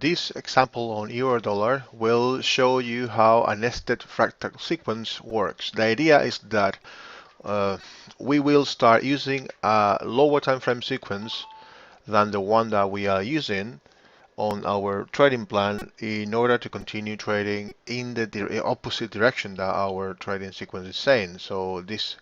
This example on euro-dollar will show you how a nested fractal sequence works. The idea is that we will start using a lower time frame sequence than the one that we are using on our trading plan in order to continue trading in the opposite direction that our trading sequence is saying. So this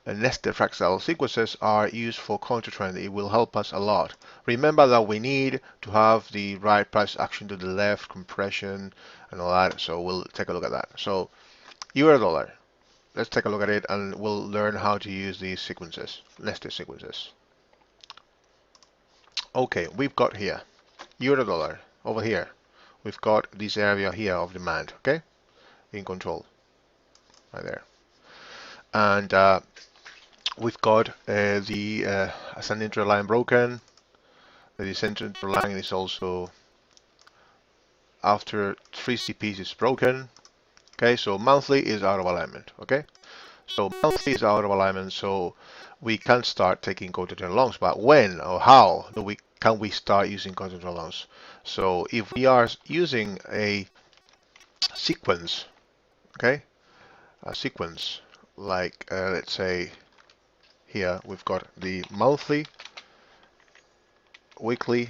nested fractal sequences are used for counter trend. It will help us a lot. Remember that we need to have the right price action to the left, compression, and all that. So we'll take a look at that. So euro dollar. Let's take a look at it and we'll learn how to use these sequences, nested sequences. Okay, we've got here euro dollar over here. We've got this area here of demand, okay, in control, right there. And we've got the ascending trend line broken. The descending trend line is also after 3 CPs is broken. Okay, so monthly is out of alignment. Okay, so monthly is out of alignment, so we can start taking counter trend longs. But when or how do we can we start using counter trend longs? So if we are using a sequence, okay, a sequence like let's say here we've got the monthly, weekly,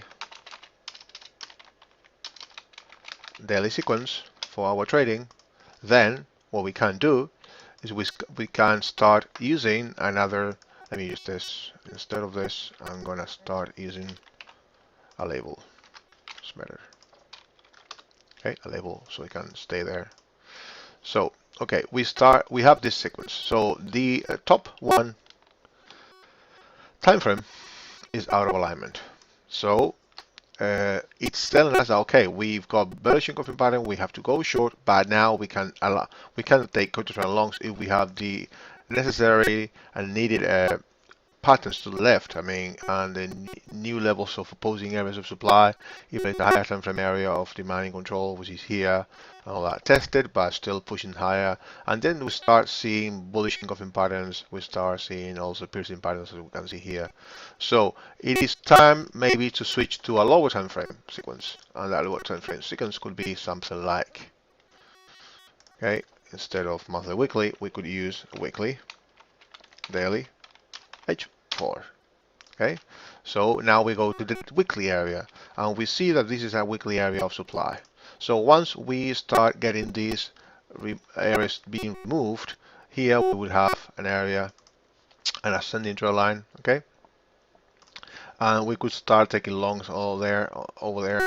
daily sequence for our trading, then what we can do is we can start using another. Let me use this instead of this. I'm gonna start using a label. It's better. Okay, a label so it can stay there. So okay, we have this sequence. So the top one time frame is out of alignment. So it's telling us that, okay, we've got bearish engulfing pattern, we have to go short, but now we can take counter trend longs if we have the necessary and needed patterns to the left. I mean, and the new levels of opposing areas of supply, even it's a higher time frame area of demand in control, which is here, and all that tested, but still pushing higher. And then we start seeing bullish engulfing patterns. We start seeing also piercing patterns, as we can see here. So it is time maybe to switch to a lower time frame sequence, and that lower time frame sequence could be something like, okay, instead of monthly, weekly, we could use weekly, daily, H4. Okay, so now we go to the weekly area and we see that this is a weekly area of supply. So once we start getting these areas being removed, here we would have an area, an ascending trend line, okay, and we could start taking longs over there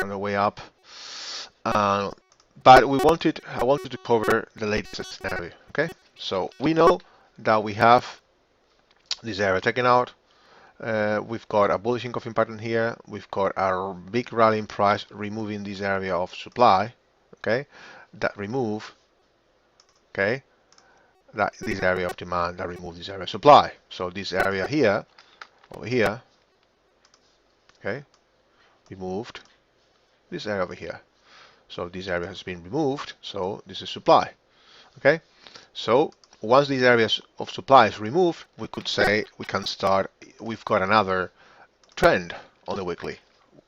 on the way up. But I wanted to cover the latest scenario, okay. So we know that we have this area taken out. We've got a bullish engulfing pattern here. We've got a big rallying price removing this area of supply. Okay, that remove. Okay, that this area of demand that remove this area of supply. So this area here, over here. Okay, removed this area over here. So this area has been removed. So this is supply. Okay, so once these areas of supply is removed, we could say we can start. We've got another trend on the weekly,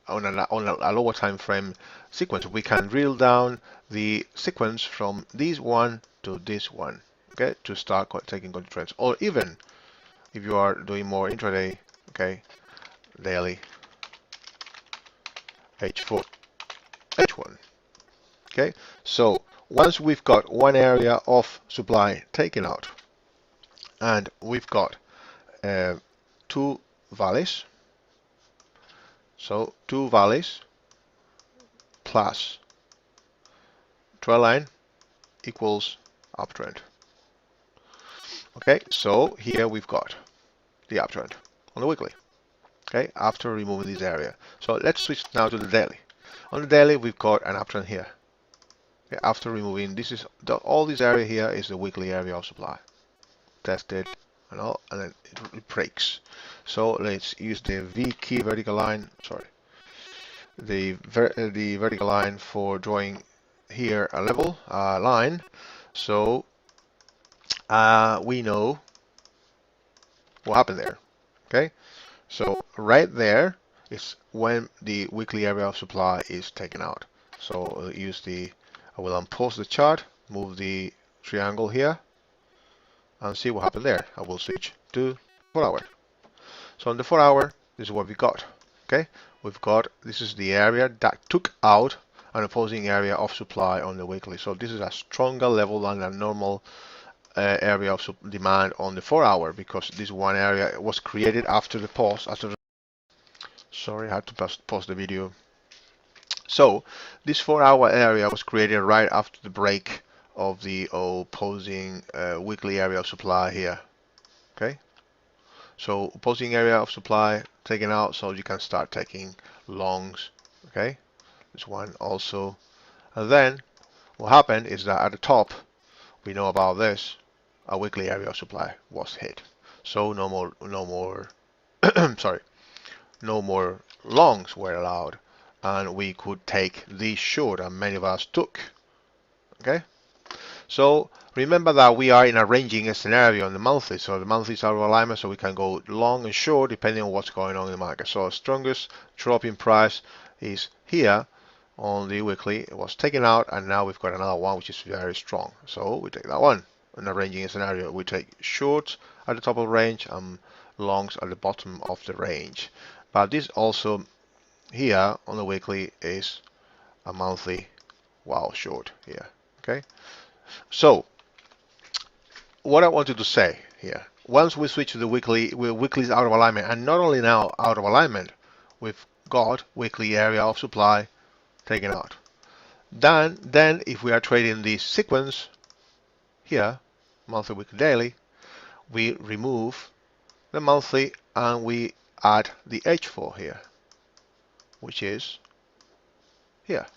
on a lower time frame sequence. We can drill down the sequence from this one to this one, okay, to start taking good trends. Or even if you are doing more intraday, okay, daily, H4, H1, okay. So once we've got one area of supply taken out, and we've got two valleys. So two valleys plus trend line equals uptrend. Okay, so here we've got the uptrend on the weekly. Okay, after removing this area. So let's switch now to the daily. On the daily, we've got an uptrend here. Okay, after removing all this area here is the weekly area of supply. Tested and all, and then it breaks. So let's use the V key vertical line. Sorry, the vertical line for drawing here a level line. So we know what happened there. Okay, so right there is when the weekly area of supply is taken out. So I will unpause the chart, move the triangle here, and see what happened there. I will switch to 4 hour. So on the 4 hour, this is what we got. Okay, this is the area that took out an opposing area of supply on the weekly. So this is a stronger level than a normal area of demand on the 4 hour, because this one area was created after the pause. Sorry, I had to pause the video. So this 4 hour area was created right after the break of the opposing weekly area of supply here. Okay, so opposing area of supply taken out, so you can start taking longs. Okay, this one also. And then what happened is that at the top, we know about this, a weekly area of supply was hit. So no more sorry, no more longs were allowed, and we could take these short, and many of us took. Okay, so remember that we are in a ranging scenario on the monthly, so the monthly is out of alignment, so we can go long and short depending on what's going on in the market. So the strongest drop in price is here on the weekly. It was taken out, and now we've got another one which is very strong, so we take that one. In a ranging scenario, we take shorts at the top of the range and longs at the bottom of the range. But this also here on the weekly is a monthly short here. Okay, so what I wanted to say here, once we switch to the weekly, weekly's out of alignment, and not only now out of alignment, we've got weekly area of supply taken out. Then if we are trading this sequence here, monthly, weekly, daily, we remove the monthly and we add the H4 here, which is here.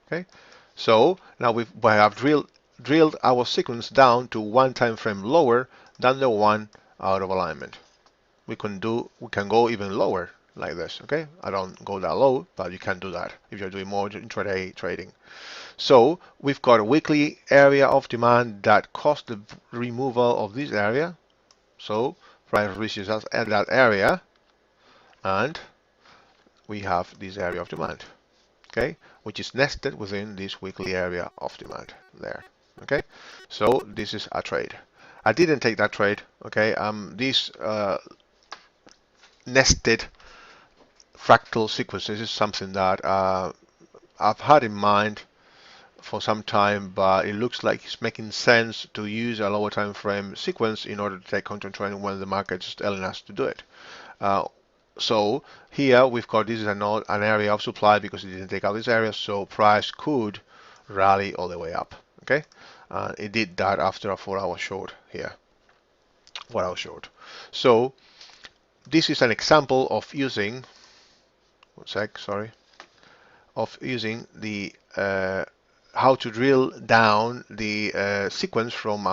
Okay, so now we have drilled our sequence down to one time frame lower than the one out of alignment. We can go even lower like this. Okay, I don't go that low, but you can do that if you're doing more intraday trading. So we've got a weekly area of demand that caused the removal of this area. So price reaches at that area, and we have this area of demand. Okay, which is nested within this weekly area of demand there. Okay, so this is a trade. I didn't take that trade. Okay, this nested fractal sequences is something that I've had in mind for some time, but it looks like it's making sense to use a lower time frame sequence in order to take control trading when the market is telling us to do it. So here we've got this is an area of supply because it didn't take out this area, so price could rally all the way up. Okay, it did that after a 4 hour short here. 4 hour short. So this is an example of using of using the how to drill down the sequence from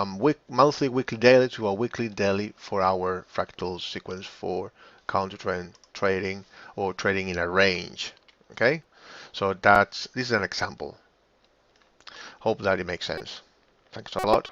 monthly, weekly, daily to a weekly, daily 4 hour fractal sequence for counter trend trading or trading in a range. Okay, so this is an example. Hope that it makes sense. Thanks a lot.